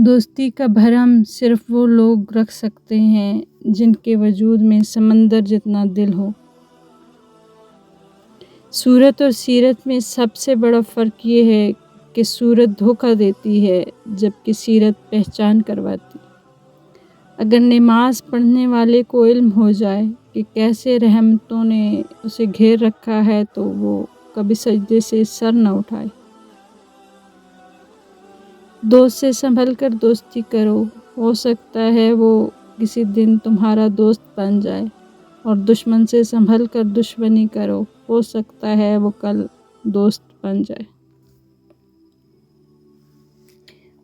دوستی کا بھرم صرف وہ لوگ رکھ سکتے ہیں جن کے وجود میں سمندر جتنا دل ہو۔ صورت اور سیرت میں سب سے بڑا فرق یہ ہے کہ صورت دھوکہ دیتی ہے جبکہ سیرت پہچان کرواتی۔ اگر نماز پڑھنے والے کو علم ہو جائے کہ کیسے رحمتوں نے اسے گھیر رکھا ہے تو وہ کبھی سجدے سے سر نہ اٹھائے۔ دوست سے سنبھل کر دوستی کرو، ہو سکتا ہے وہ کسی دن تمہارا دوست بن جائے، اور دشمن سے سنبھل کر دشمنی کرو، ہو سکتا ہے وہ کل دوست بن جائے۔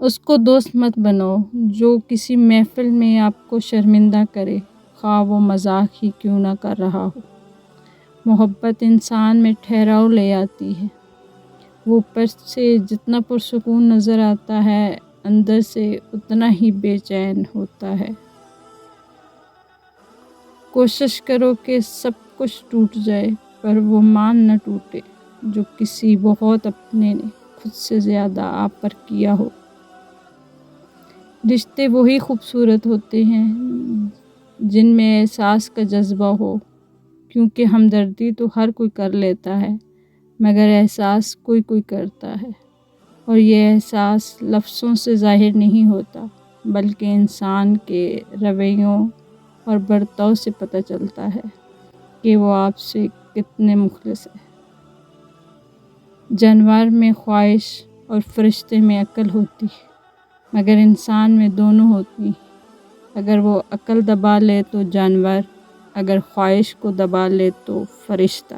اس کو دوست مت بنو جو کسی محفل میں آپ کو شرمندہ کرے، خواہ وہ مذاق ہی کیوں نہ کر رہا ہو۔ محبت انسان میں ٹھہراؤ لے آتی ہے۔ وہ اوپر سے جتنا پرسکون نظر آتا ہے، اندر سے اتنا ہی بے چین ہوتا ہے۔ کوشش کرو کہ سب کچھ ٹوٹ جائے پر وہ مان نہ ٹوٹے جو کسی بہت اپنے نے خود سے زیادہ آپ پر کیا ہو۔ رشتے وہی خوبصورت ہوتے ہیں جن میں احساس کا جذبہ ہو، کیونکہ ہمدردی تو ہر کوئی کر لیتا ہے مگر احساس کوئی کوئی کرتا ہے، اور یہ احساس لفظوں سے ظاہر نہیں ہوتا بلکہ انسان کے رویوں اور برتاؤ سے پتہ چلتا ہے کہ وہ آپ سے کتنے مخلص ہے۔ جانور میں خواہش اور فرشتے میں عقل ہوتی ہے مگر انسان میں دونوں ہوتی ہیں۔ اگر وہ عقل دبا لے تو جانور، اگر خواہش کو دبا لے تو فرشتہ۔